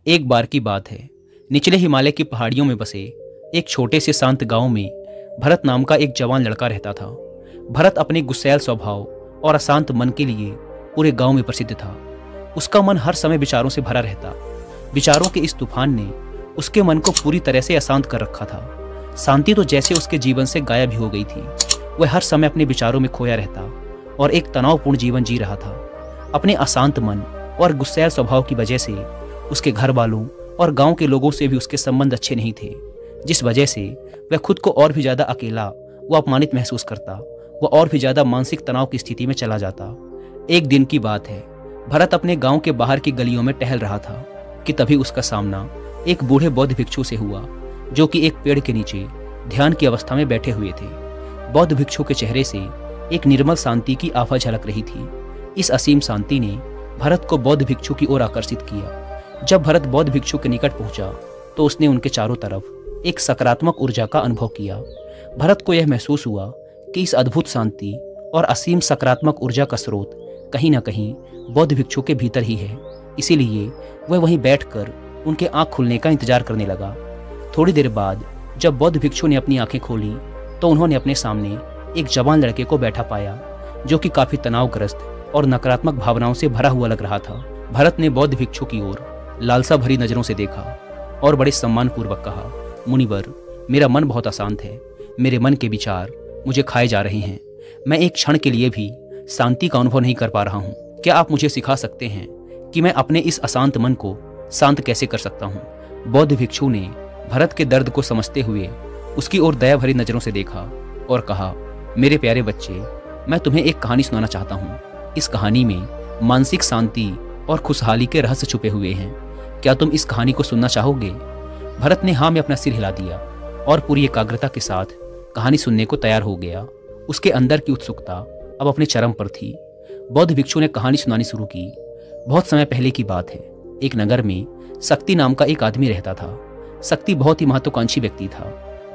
एक बार की बात है, निचले हिमालय की पहाड़ियों में बसे एक छोटे से शांत गांव में भरत नाम का एक जवान लड़का रहता था। भरत अपने गुस्सैल स्वभाव और अशांत मन के लिए पूरे गांव में प्रसिद्ध था। उसका मन हर समय विचारों से भरा रहता। विचारों के इस तूफान ने उसके मन को पूरी तरह से अशांत कर रखा था। शांति तो जैसे उसके जीवन से गायब ही हो गई थी। वह हर समय अपने विचारों में खोया रहता और एक तनावपूर्ण जीवन जी रहा था। अपने अशांत मन और गुस्सैल स्वभाव की वजह से उसके घर वालों और गांव के लोगों से भी उसके संबंध अच्छे नहीं थे, जिस वजह से वह खुद को और भी ज्यादा अकेला व अपमानित महसूस करता। वह और भी ज्यादा मानसिक तनाव की स्थिति में चला जाता। एक दिन की बात है, भरत अपने गांव के बाहर की गलियों में टहल रहा था कि तभी उसका सामना एक बूढ़े बौद्ध भिक्षु से हुआ, जो कि एक पेड़ के नीचे ध्यान की अवस्था में बैठे हुए थे। बौद्ध भिक्षु के चेहरे से एक निर्मल शांति की आभा झलक रही थी। इस असीम शांति ने भरत को बौद्ध भिक्षु की ओर आकर्षित किया। जब भरत बौद्ध भिक्षु के निकट पहुंचा तो उसने उनके चारों तरफ एक सकारात्मक ऊर्जा का अनुभव किया। भरत को यह महसूस हुआ कि इस अद्भुत शांति और असीम सकारात्मक ऊर्जा का स्रोत कहीं न कहीं बौद्ध भिक्षु के भीतर ही है। इसीलिए वह वहीं बैठकर उनके आंख खुलने का इंतजार करने लगा। थोड़ी देर बाद जब बौद्ध भिक्षु ने अपनी आंखें खोली तो उन्होंने अपने सामने एक जवान लड़के को बैठा पाया, जो कि काफी तनावग्रस्त और नकारात्मक भावनाओं से भरा हुआ लग रहा था। भरत ने बौद्ध भिक्षु की ओर लालसा भरी नजरों से देखा और बड़े सम्मानपूर्वक कहा, मुनिवर, मेरा मन बहुत अशांत है। मेरे मन के विचार मुझे खाए जा रहे हैं। मैं एक क्षण के लिए भी शांति का अनुभव नहीं कर पा रहा हूँ। क्या आप मुझे सिखा सकते हैं कि मैं अपने इस अशांत मन को शांत कैसे कर सकता हूँ? बौद्ध भिक्षु ने भरत के दर्द को समझते हुए उसकी ओर दया भरी नजरों से देखा और कहा, मेरे प्यारे बच्चे, मैं तुम्हें एक कहानी सुनाना चाहता हूँ। इस कहानी में मानसिक शांति और खुशहाली के रहस्य छुपे हुए हैं। क्या तुम इस कहानी को सुनना चाहोगे? भरत ने हाँ में अपना सिर हिला दिया और पूरी एकाग्रता के साथ कहानी सुनने को तैयार हो गया। उसके अंदर की उत्सुकता अब अपने चरम पर थी। बौद्ध भिक्षु ने कहानी सुनानी शुरू की। बहुत समय पहले की बात है। एक नगर में शक्ति नाम का एक आदमी रहता था। शक्ति बहुत ही महत्वाकांक्षी व्यक्ति था।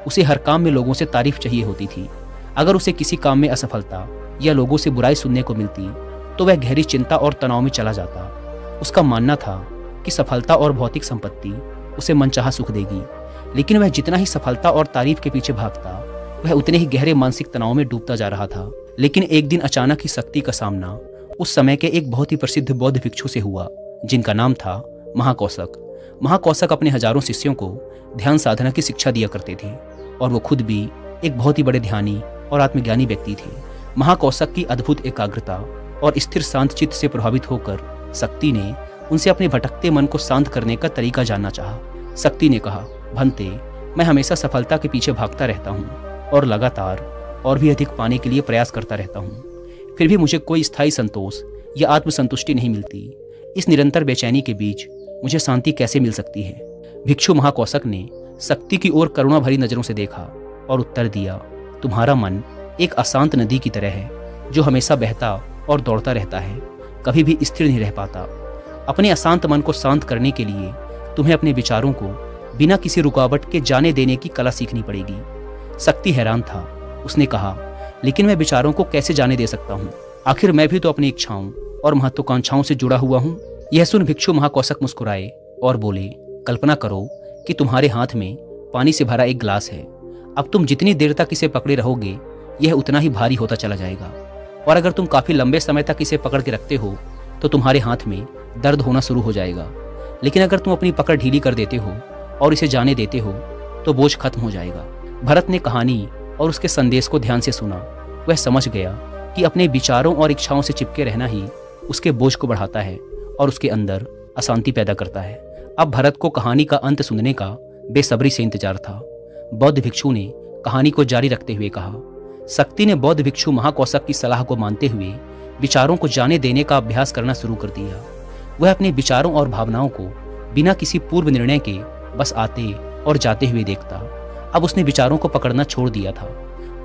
उसे हर काम में लोगों से तारीफ चाहिए होती थी। अगर उसे किसी काम में असफलता या लोगों से बुराई सुनने को मिलती तो वह गहरी चिंता और तनाव में चला जाता। उसका मानना था कि सफलता और भौतिक संपत्ति उसे मनचाहा सुख देगी, लेकिन वह जितना ही सफलता और तारीफ के पीछे भागता, वह उतने ही गहरे मानसिक तनाव में डूबता जा रहा था। लेकिन एक दिन अचानक ही शक्ति का सामना उस समय के एक बहुत ही प्रसिद्ध बौद्ध भिक्षु से हुआ, जिनका नाम था महाकौशक। महाकौशक अपने हजारों शिष्यों को ध्यान साधना की शिक्षा दिया करते थे और वो खुद भी एक बहुत ही बड़े ध्यानी और आत्मज्ञानी व्यक्ति थे। महाकौशक की अद्भुत एकाग्रता और स्थिर शांत चित्त से प्रभावित होकर शक्ति ने उनसे अपने भटकते मन को शांत करने का तरीका जानना चाहा। शक्ति ने कहा, भंते, मैं हमेशा सफलता के पीछे भागता रहता हूँ और लगातार और भी अधिक पाने के लिए प्रयास करता रहता हूँ। फिर भी मुझे कोई स्थायी संतोष या आत्मसंतुष्टि नहीं मिलती। इस निरंतर बेचैनी के बीच मुझे शांति कैसे मिल सकती है? भिक्षु महाकौशक ने शक्ति की ओर करुणा भरी नजरों से देखा और उत्तर दिया, तुम्हारा मन एक अशांत नदी की तरह है, जो हमेशा बहता और दौड़ता रहता है, कभी भी स्थिर नहीं रह पाता। अपने अशांत मन को शांत करने के लिए तुम्हें अपने विचारों को बिना किसी रुकावट के जाने देने की कला सीखनी पड़ेगी। शक्ति हैरान था। उसने कहा, लेकिन मैं विचारों को कैसे जाने दे सकता हूँ? आखिर मैं भी तो अपनी इच्छाओं और महत्वाकांक्षाओं से जुड़ा हुआ हूँ। यह सुन भिक्षु महाकौशक मुस्कुराए और बोले, कल्पना करो कि तुम्हारे हाथ में पानी से भरा एक गिलास है। अब तुम जितनी देर तक इसे पकड़े रहोगे, यह उतना ही भारी होता चला जाएगा, और अगर तुम काफी लंबे समय तक इसे पकड़ के रखते हो तो तुम्हारे हाथ में दर्द होना शुरू हो जाएगा। लेकिन अगर तुम अपनी पकड़ ढीली कर देते हो और इसे जाने देते हो तो बोझ खत्म हो जाएगा। भरत ने कहानी और उसके संदेश को ध्यान से सुना। वह समझ गया कि अपने विचारों और इच्छाओं से चिपके रहना ही उसके बोझ को बढ़ाता है और उसके अंदर अशांति पैदा करता है। अब भरत को कहानी का अंत सुनने का बेसब्री से इंतजार था। बौद्ध भिक्षु ने कहानी को जारी रखते हुए कहा, शक्ति ने बौद्ध भिक्षु महाकौशक की सलाह को मानते हुए विचारों को जाने देने का अभ्यास करना शुरू कर दिया। वह अपने विचारों और भावनाओं को बिना किसी पूर्व निर्णय के बस आते और जाते हुए देखता। अब उसने विचारों को पकड़ना छोड़ दिया था।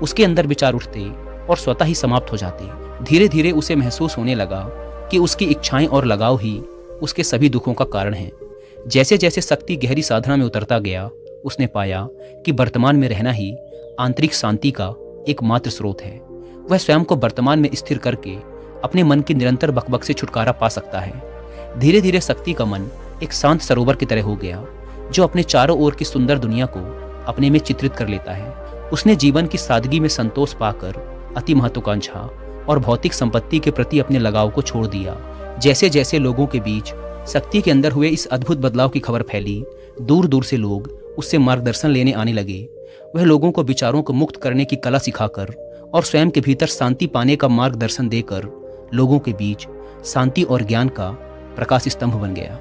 उसके अंदर विचार उठते और स्वतः ही समाप्त हो जाते। धीरे धीरे उसे महसूस होने लगा कि उसकी इच्छाएं और लगाव ही उसके सभी दुखों का कारण है। जैसे जैसे शक्ति गहरी साधना में उतरता गया, उसने पाया कि वर्तमान में रहना ही आंतरिक शांति का एकमात्र स्रोत है। वह स्वयं को वर्तमान में स्थिर करके अपने मन की निरंतर बकबक से छुटकारा पा सकता है। धीरे धीरे शक्ति का मन एक शांत सरोवर की तरह हो गया जो अपने चारों ओर की सुंदर दुनिया को अपने में चित्रित कर लेता है। उसने जीवन की सादगी में संतोष पाकर अति महत्वाकांक्षा और भौतिक संपत्ति के प्रति अपने लगाव को छोड़ दिया। जैसे जैसे लोगों के बीच शक्ति के अंदर हुए इस अद्भुत बदलाव की खबर फैली, दूर दूर से लोग उससे मार्गदर्शन लेने आने लगे। वह लोगों को विचारों को मुक्त करने की कला सिखाकर और स्वयं के भीतर शांति पाने का मार्गदर्शन देकर लोगों के बीच शांति और ज्ञान का प्रकाश स्तंभ बन गया।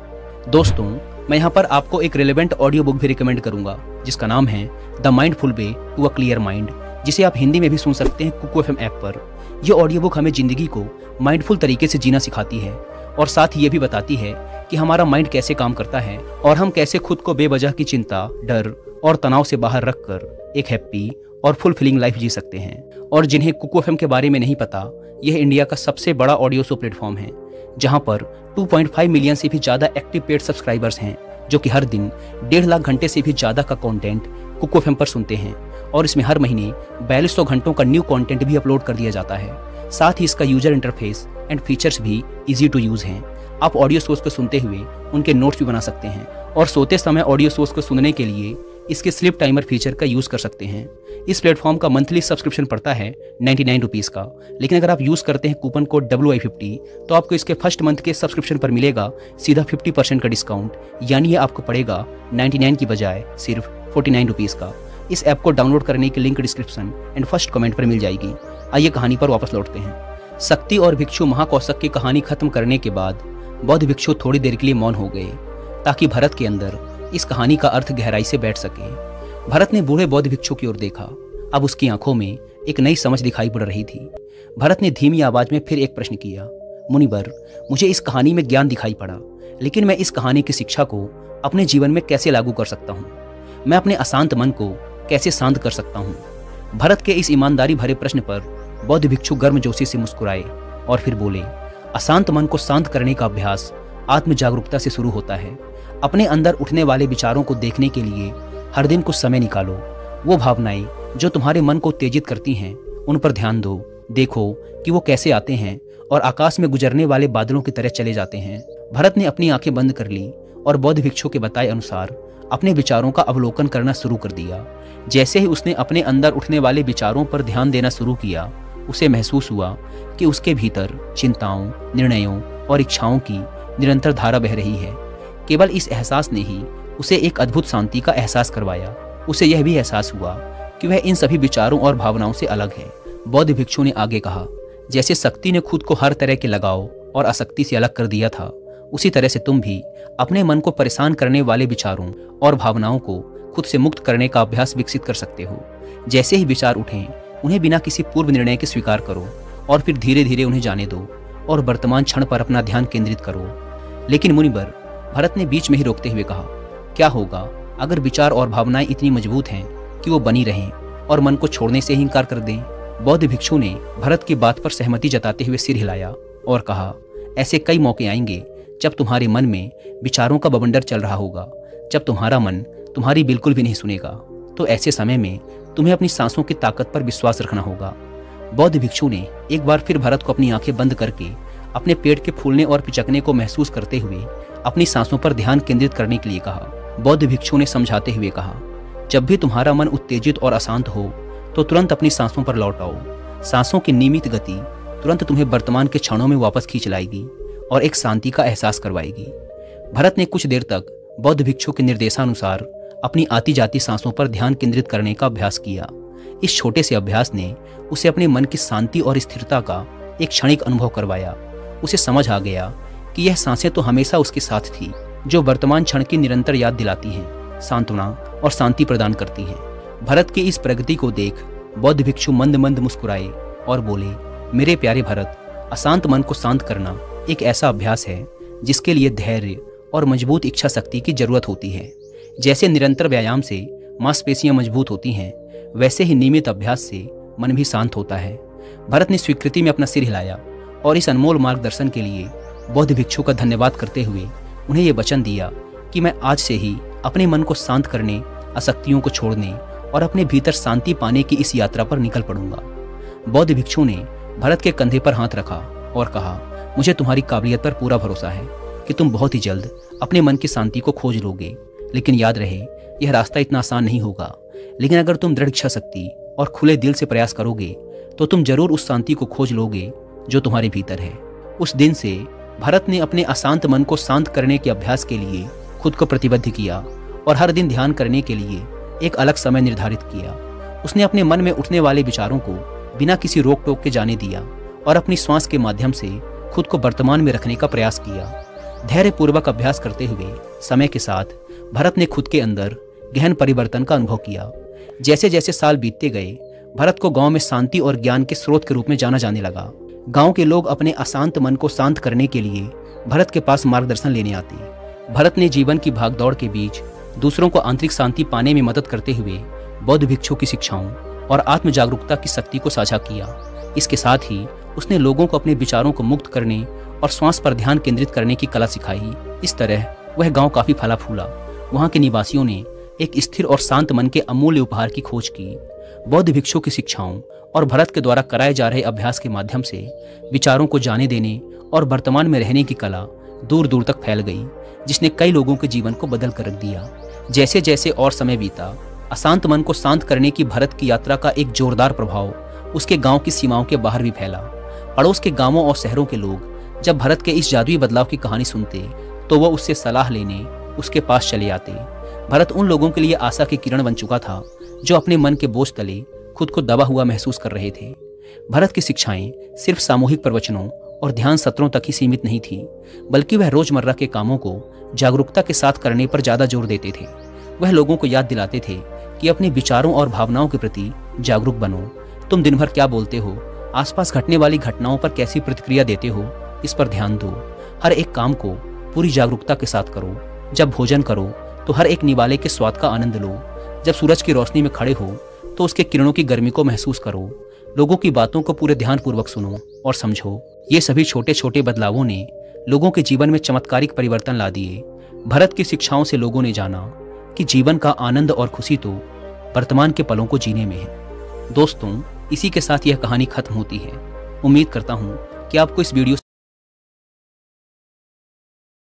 दोस्तों, मैं यहाँ पर आपको एक रिलेवेंट ऑडियो बुक भी रिकमेंड करूंगा जिसका नाम है the mindful way to a clear mind, जिसे आप हिंदी में भी सुन सकते हैं कुकू एफएम ऐप पर। यह ऑडियो बुक हमें जिंदगी को माइंडफुल तरीके से जीना सिखाती है और साथ ही ये भी बताती है कि हमारा माइंड कैसे काम करता है और हम कैसे खुद को बेवजह की चिंता, डर और तनाव से बाहर रखकर एक हैप्पी और फुलफिलिंग लाइफ जी सकते हैं। और जिन्हें कुकू एफएम के बारे में नहीं पता, यह इंडिया का सबसे बड़ा ऑडियो शो प्लेटफॉर्म है जहां पर 2.5 मिलियन से भी ज्यादा एक्टिव पेड सब्सक्राइबर्स हैं जो कि हर दिन 1.5 लाख घंटे से भी ज्यादा का कंटेंट कुकू एफएम पर सुनते हैं। और इसमें हर महीने 4200 घंटों का न्यू कंटेंट भी अपलोड कर दिया जाता है। साथ ही इसका यूजर इंटरफेस एंड फीचर्स भी इजी टू यूज हैं। आप ऑडियो सोर्स को सुनते हुए उनके नोट्स भी बना सकते हैं और सोते समय ऑडियो सोर्स को सुनने के लिए इसके स्लीप टाइमर फीचर का यूज कर सकते हैं। इस प्लेटफॉर्म का मंथली सब्सक्रिप्शन पड़ता है 99 रुपीज़ का, लेकिन अगर आप यूज करते हैं कूपन कोड WI50 तो आपको इसके फर्स्ट मंथ के सब्सक्रिप्शन पर मिलेगा सीधा 50% का डिस्काउंट, यानी ये आपको पड़ेगा 99 की बजाय सिर्फ 49 रुपीज़ का। इस ऐप को डाउनलोड करने की link description and first comment पर मिल जाएगी। आइए कहानी पर वापस लौटते हैं। शक्ति और भिक्षु महाकौशक की कहानी खत्म करने के बाद बौद्ध भिक्षु थोड़ी देर के लिए मौन हो गए ताकि भरत के अंदर इस कहानी का अर्थ गहराई से बैठ सके। भरत ने बूढ़े बौद्ध भिक्षु की ओर देखा। अब उसकी आंखों में एक नई समझ दिखाई पड़ रही थी। भरत ने धीमी आवाज में फिर एक प्रश्न किया, मुनिवर, मुझे इस कहानी में ज्ञान दिखाई पड़ा, लेकिन मैं इस कहानी की शिक्षा को अपने जीवन में कैसे लागू कर सकता हूँ? मैं अपने अशांत मन को कैसे शांत कर सकता हूँ? भरत के इस ईमानदारी भरे प्रश्न पर बौद्ध भिक्षु गर्मजोशी से मुस्कुराए और फिर बोले, अशांत मन को शांत करने का अभ्यास आत्म जागरूकता से शुरू होता है। अपने अंदर उठने वाले विचारों को देखने के लिए हर दिन कुछ समय निकालो। वो भावनाएं जो तुम्हारे मन को उत्तेजित करती हैं उन पर ध्यान दो। देखो कि वो कैसे आते हैं और आकाश में गुजरने वाले बादलों की तरह चले जाते हैं। भरत ने अपनी आंखें बंद कर ली और बौद्ध भिक्षु के बताए अनुसार अपने विचारों का अवलोकन करना शुरू कर दिया। जैसे ही उसने अपने अंदर उठने वाले विचारों पर ध्यान देना शुरू किया, उसे महसूस हुआ कि उसके भीतर चिंताओं, निर्णयों और इच्छाओं की निरंतर धारा बह रही है। केवल इस एहसास ने ही उसे एक अद्भुत शांति का एहसास करवाया। उसे यह भी एहसास हुआ कि वह इन सभी विचारों और भावनाओं से अलग है। बौद्ध भिक्षु ने आगे कहा, जैसे शक्ति ने खुद को हर तरह के लगाव और आसक्ति से अलग कर दिया था, उसी तरह से तुम भी अपने मन को परेशान करने वाले विचारों और भावनाओं को खुद से मुक्त करने का अभ्यास विकसित कर सकते हो। जैसे ही विचार उठें, उन्हें बिना किसी पूर्व निर्णय के स्वीकार करो और फिर धीरे धीरे उन्हें जाने दो और वर्तमान क्षण पर अपना ध्यान केंद्रित करो। लेकिन मुनिवर, भरत ने बीच में ही रोकते हुए कहा, क्या होगा अगर विचार और भावनाएं इतनी मजबूत हैं कि वो बनी रहें और मन को छोड़ने से ही इनकार कर दें? बौद्ध भिक्षु ने भरत की बात पर सहमति जताते हुए सिर हिलाया और कहा, ऐसे कई मौके आएंगे जब तुम्हारे मन में विचारों का बवंडर चल रहा होगा, जब तुम्हारा मन तुम्हारी बिल्कुल भी नहीं सुनेगा। तो ऐसे समय में तुम्हें अपनी सांसों की ताकत पर विश्वास रखना होगा। बौद्ध भिक्षु ने एक बार फिर भरत को अपनी आंखें बंद करके अपने पेट के फूलने और पिचकने को महसूस करते हुए अपनी सांसों पर ध्यान केंद्रित करने के लिए कहा। बौद्ध भिक्षु ने समझाते हुए कहा, जब भी तुम्हारा मन उत्तेजित और अशांत हो तो तुरंत अपनी सांसों पर लौट आओ। सांसों की नियमित गति तुरंत तुम्हें वर्तमान के क्षणों में वापस खींच लाएगी और एक शांति का एहसास करवाएगी। भरत ने कुछ देर तक बौद्ध भिक्षु के निर्देशानुसार अपनी आती जाती सांसों पर ध्यान केंद्रित करने का अभ्यास किया। इस छोटे से अभ्यास ने उसे अपने मन की शांति और स्थिरता का एक क्षणिक अनुभव करवाया। उसे समझ आ गया कि यह सांसें तो हमेशा उसके साथ थी, जो वर्तमान क्षण की निरंतर याद दिलाती हैं, सांत्वना और शांति प्रदान करती हैं। भरत की इस प्रगति को देख बौद्ध भिक्षु मंद मंद मुस्कुराए और बोले, मेरे प्यारे भरत, अशांत मन को शांत करना एक ऐसा अभ्यास है जिसके लिए धैर्य और मजबूत इच्छा शक्ति की जरूरत होती है। जैसे निरंतर व्यायाम से मांसपेशियां मजबूत होती हैं, वैसे ही नियमित अभ्यास से मन भी शांत होता है। भरत ने स्वीकृति में अपना सिर हिलाया और इस अनमोल मार्गदर्शन के लिए बौद्ध भिक्षु का धन्यवाद करते हुए उन्हें यह वचन दिया कि मैं आज से ही अपने मन को शांत करने, आसक्तियों को छोड़ने और अपने भीतर शांति पाने की इस यात्रा पर निकल पड़ूंगा। बौद्ध भिक्षु ने भरत के कंधे पर हाथ रखा और कहा, मुझे तुम्हारी काबिलियत पर पूरा भरोसा है। कि तुम बहुत ही जल्द अपने मन की शांति को खोज लोगे। लेकिन याद रहे, यह रास्ता इतना आसान नहीं होगा। लेकिन अगर तुम दृढ़ इच्छा शक्ति और खुले दिल से प्रयास करोगे तो तुम जरूर उस शांति को खोज लोगे जो तुम्हारे भीतर है। उस दिन से भरत ने अपने अशांत मन को शांत करने के अभ्यास के लिए खुद को प्रतिबद्ध किया और हर दिन ध्यान करने के लिए एक अलग समय निर्धारित किया। उसने अपने मन में उठने वाले विचारों को बिना किसी रोक टोक के जाने दिया और अपनी श्वास के माध्यम से खुद को वर्तमान में रखने का प्रयास किया। धैर्यपूर्वक अभ्यास करते हुए समय के साथ भरत ने खुद के अंदर गहन परिवर्तन का अनुभव किया। जैसे जैसे साल बीतते गए, भरत को गांव में शांति और ज्ञान के स्रोत के रूप में जाना जाने लगा। गांव के लोग अपने अशांत मन को शांत करने के लिए भरत के पास मार्गदर्शन लेने आते। भरत ने जीवन की भागदौड़ के बीच दूसरों को आंतरिक शांति पाने में मदद करते हुए बौद्ध भिक्षुओं की शिक्षाओं और आत्म जागरूकता की शक्ति को साझा किया। इसके साथ ही उसने लोगों को अपने विचारों को मुक्त करने और श्वास पर ध्यान केंद्रित करने की कला सिखाई। इस तरह वह गांव काफी फला फूला। वहां के निवासियों ने एक स्थिर और शांत मन के अमूल्य उपहार की खोज की। बौद्ध भिक्षुओं की शिक्षाओं और भरत के द्वारा कराए जा रहे अभ्यास के माध्यम से विचारों को जाने देने और वर्तमान में रहने की कला दूर दूर तक फैल गई, जिसने कई लोगों के जीवन को बदल कर रख दिया। जैसे जैसे और समय बीता, अशांत मन को शांत करने की भरत की यात्रा का एक जोरदार प्रभाव उसके गांव की सीमाओं के बाहर भी फैला। पड़ोस के गांवों और शहरों के लोग जब भरत के इस जादुई बदलाव की कहानी सुनते तो वह उससे सलाह लेने उसके पास चले आते। भरत उन लोगों के लिए आशा की किरण बन चुका था जो अपने मन के बोझ तले खुद को दबा हुआ महसूस कर रहे थे। भरत की शिक्षाएं सिर्फ सामूहिक प्रवचनों और ध्यान सत्रों तक ही सीमित नहीं थी, बल्कि वह रोजमर्रा के कामों को जागरूकता के साथ करने पर ज्यादा जोर देते थे। वह लोगों को याद दिलाते थे कि अपने विचारों और भावनाओं के प्रति जागरूक बनो। तुम दिन भर क्या बोलते हो, आसपास घटने वाली घटनाओं पर कैसी प्रतिक्रिया देते हो, इस पर ध्यान दो। हर एक काम को पूरी जागरूकता के साथ करो। जब भोजन करो तो हर एक निवाले के स्वाद का आनंद लो। जब सूरज की रोशनी में खड़े हो तो उसके किरणों की गर्मी को महसूस करो। लोगों की बातों को पूरे ध्यानपूर्वक सुनो और समझो। ये सभी छोटे छोटे बदलावों ने लोगों के जीवन में चमत्कारिक परिवर्तन ला दिए। भरत की शिक्षाओं से लोगों ने जाना कि जीवन का आनंद और खुशी तो वर्तमान के पलों को जीने में है। दोस्तों, इसी के साथ यह कहानी खत्म होती है। उम्मीद करता हूँ कि आपको इस वीडियो